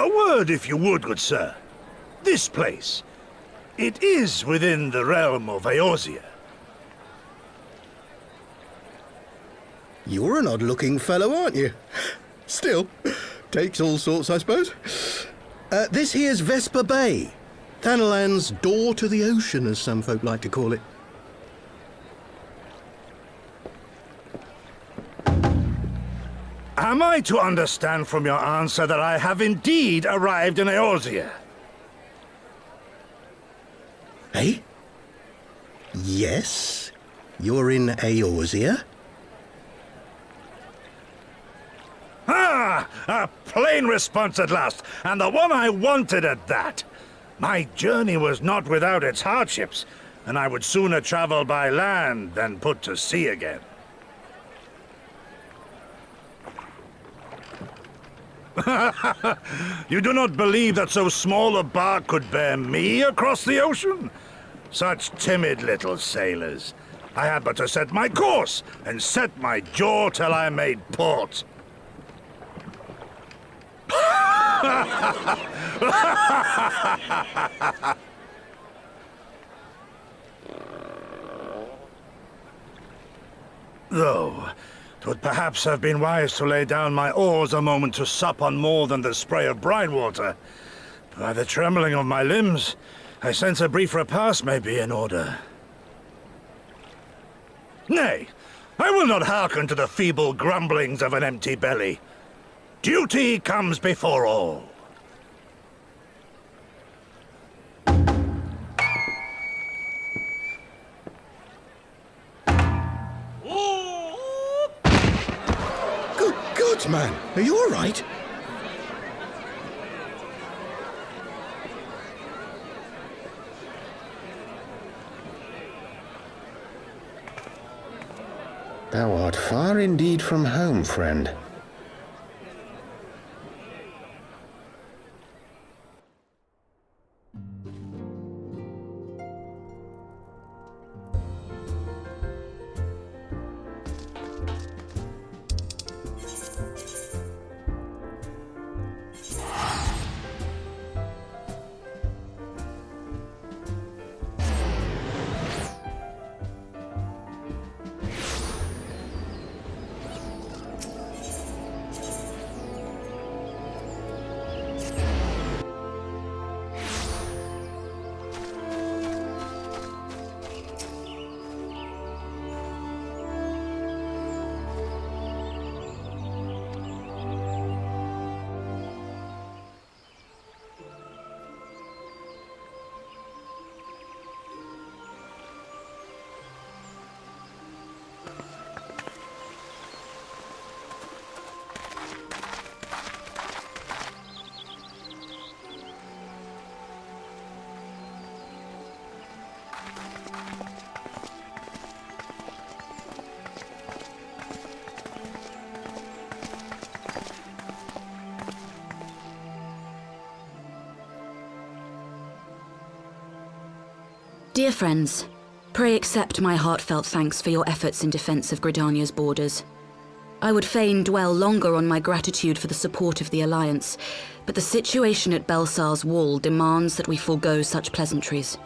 A word, if you would, good sir. This place, it is within the realm of Eorzea. You're an odd-looking fellow, aren't you? Still, takes all sorts, I suppose. This here's Vesper Bay. Thanalan's door to the ocean, as some folk like to call it. Am I to understand from your answer that I have indeed arrived in Eorzea? Eh? Yes, you're in Eorzea. Ah! A plain response at last, and the one I wanted at that. My journey was not without its hardships, and I would sooner travel by land than put to sea again. You do not believe that so small a bark could bear me across the ocean? Such timid little sailors. I had but to set my course and set my jaw till I made port. Though, 'twould perhaps have been wise to lay down my oars a moment to sup on more than the spray of brine water. By the trembling of my limbs, I sense a brief repast may be in order. Nay, I will not hearken to the feeble grumblings of an empty belly. Duty comes before all. Good God, man! Are you all right? Thou art far indeed from home, friend. Dear friends, pray accept my heartfelt thanks for your efforts in defense of Gridania's borders. I would fain dwell longer on my gratitude for the support of the Alliance, but the situation at Belsar's Wall demands that we forego such pleasantries.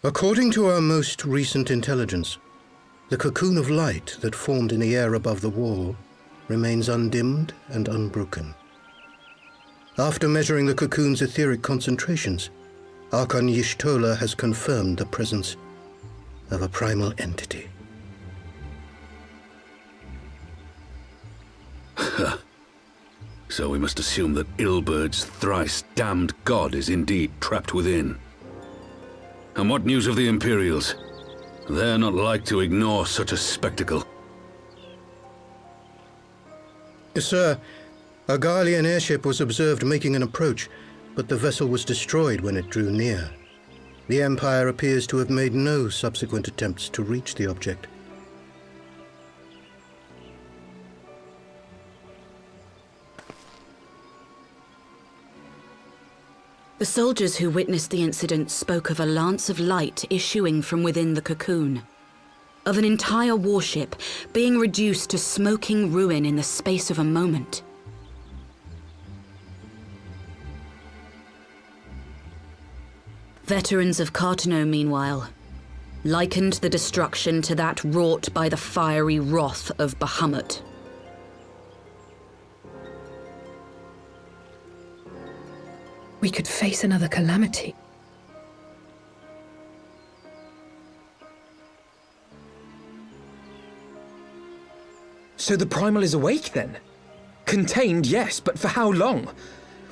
According to our most recent intelligence, the cocoon of light that formed in the air above the wall remains undimmed and unbroken. After measuring the cocoon's etheric concentrations, Archon Y'shtola has confirmed the presence of a primal entity. So we must assume that Ilbert's thrice-damned god is indeed trapped within. And what news of the Imperials? They're not like to ignore such a spectacle. Sir, a Garlean airship was observed making an approach, but the vessel was destroyed when it drew near. The Empire appears to have made no subsequent attempts to reach the object. The soldiers who witnessed the incident spoke of a lance of light issuing from within the cocoon. of an entire warship being reduced to smoking ruin in the space of a moment. Veterans of Cartano, meanwhile, likened the destruction to that wrought by the fiery wrath of Bahamut. We could face another calamity. So the Primal is awake then? Contained, yes, but for how long?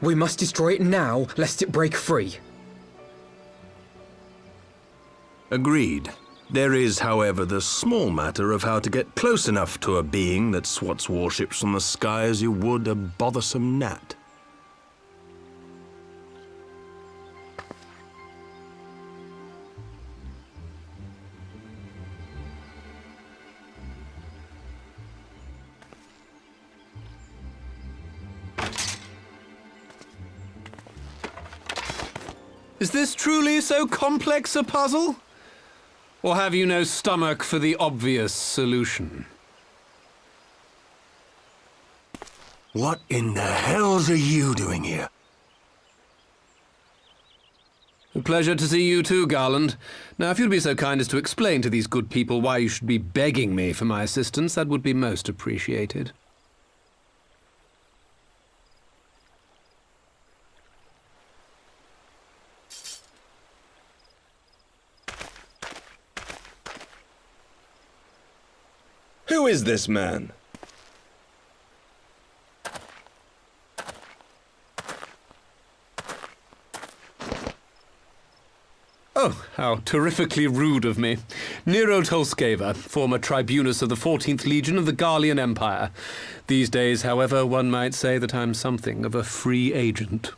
We must destroy it now, lest it break free. Agreed. There is, however, the small matter of how to get close enough to a being that swats warships from the sky as you would a bothersome gnat. Is this truly so complex a puzzle? Or have you no stomach for the obvious solution? What in the hells are you doing here? A pleasure to see you too, Garland. Now, if you'd be so kind as to explain to these good people why you should be begging me for my assistance, that would be most appreciated. Who is this man? Oh, how terrifically rude of me. Nero Tolskeva, former tribunus of the 14th Legion of the Garlean Empire. These days, however, one might say that I'm something of a free agent.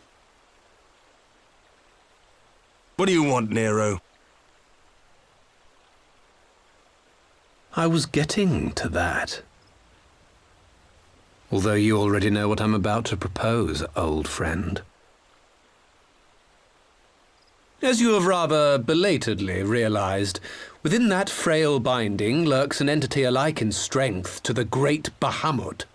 What do you want, Nero? I was getting to that. Although you already know what I'm about to propose, old friend. As you have rather belatedly realized, within that frail binding lurks an entity alike in strength to the great Bahamut,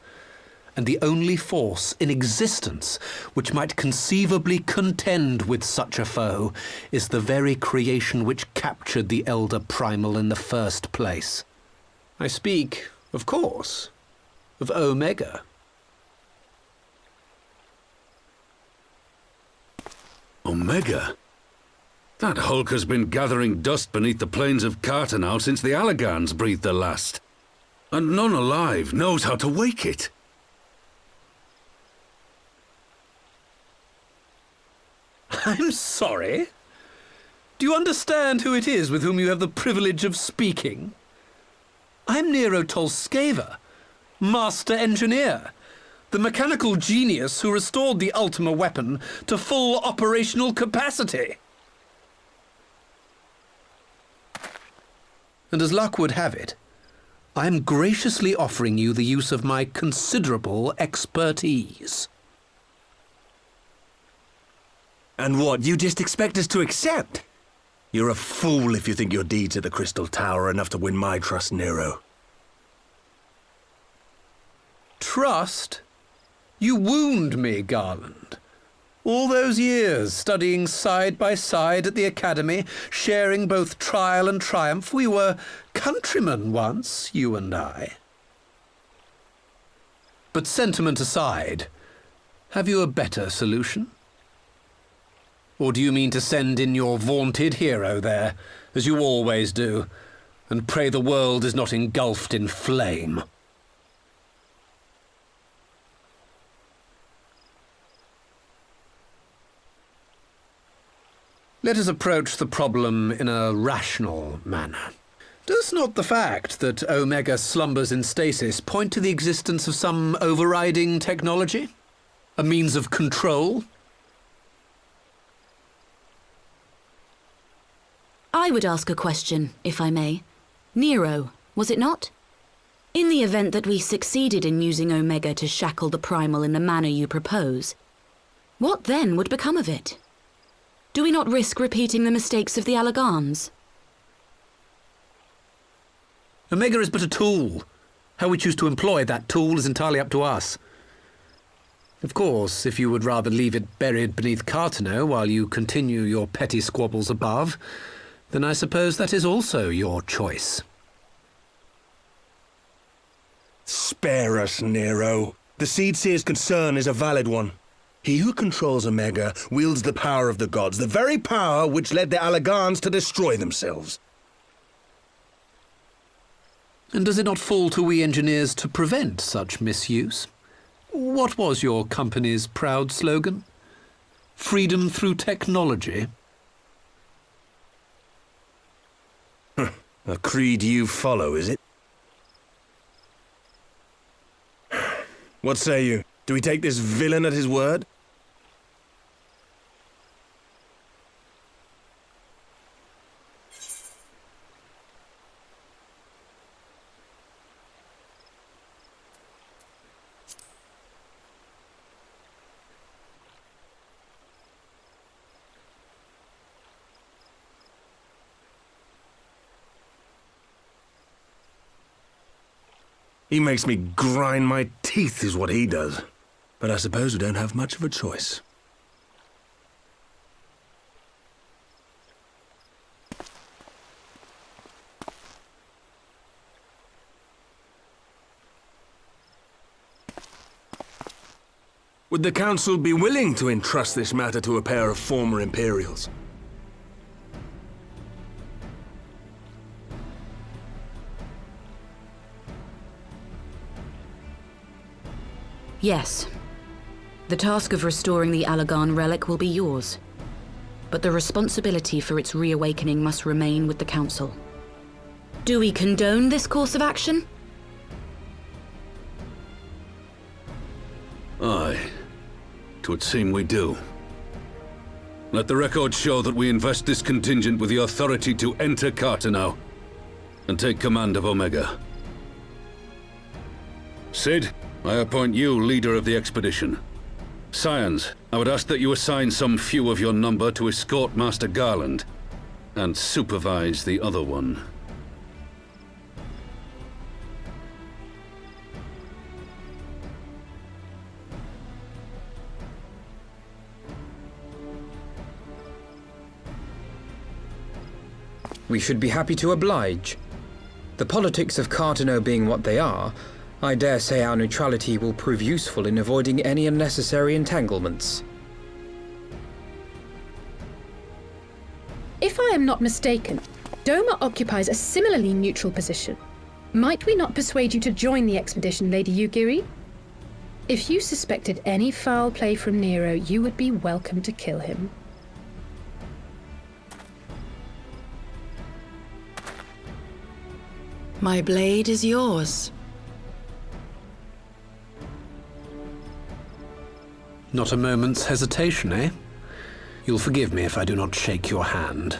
and the only force in existence which might conceivably contend with such a foe is the very creation which captured the Elder Primal in the first place. I speak, of course, of Omega. Omega? That hulk has been gathering dust beneath the plains of Cartano since the Allagans breathed their last. And none alive knows how to wake it. I'm sorry? Do you understand who it is with whom you have the privilege of speaking? I'm Nero Tolskeva, Master Engineer, the mechanical genius who restored the Ultima weapon to full operational capacity. And as luck would have it, I am graciously offering you the use of my considerable expertise. And what, you just expect us to accept? You're a fool if you think your deeds at the Crystal Tower are enough to win my trust, Nero. Trust? You wound me, Garland. All those years, studying side by side at the Academy, sharing both trial and triumph, we were countrymen once, you and I. But sentiment aside, have you a better solution? Or do you mean to send in your vaunted hero there, as you always do, and pray the world is not engulfed in flame? Let us approach the problem in a rational manner. Does not the fact that Omega slumbers in stasis point to the existence of some overriding technology? A means of control? I would ask a question, if I may. Nero, was it not? In the event that we succeeded in using Omega to shackle the Primal in the manner you propose, what then would become of it? Do we not risk repeating the mistakes of the Allagans? Omega is but a tool. How we choose to employ that tool is entirely up to us. Of course, if you would rather leave it buried beneath Cartano while you continue your petty squabbles above, then I suppose that is also your choice. Spare us, Nero. The Seedseer's concern is a valid one. He who controls Omega wields the power of the gods, the very power which led the Allagans to destroy themselves. And does it not fall to we engineers to prevent such misuse? What was your company's proud slogan? Freedom through technology? A creed you follow, is it? What say you? Do we take this villain at his word? He makes me grind my teeth, is what he does. But I suppose we don't have much of a choice. Would the Council be willing to entrust this matter to a pair of former Imperials? Yes. The task of restoring the Allagan relic will be yours. But the responsibility for its reawakening must remain with the Council. Do we condone this course of action? Aye. 'Twould seem we do. Let the record show that we invest this contingent with the authority to enter Cartano and take command of Omega. Sid, I appoint you leader of the expedition. Scions, I would ask that you assign some few of your number to escort Master Garland and supervise the other one. We should be happy to oblige. The politics of Cartano being what they are, I dare say our neutrality will prove useful in avoiding any unnecessary entanglements. If I am not mistaken, Doma occupies a similarly neutral position. Might we not persuade you to join the expedition, Lady Yugiri? If you suspected any foul play from Nero, you would be welcome to kill him. My blade is yours. Not a moment's hesitation, eh? You'll forgive me if I do not shake your hand.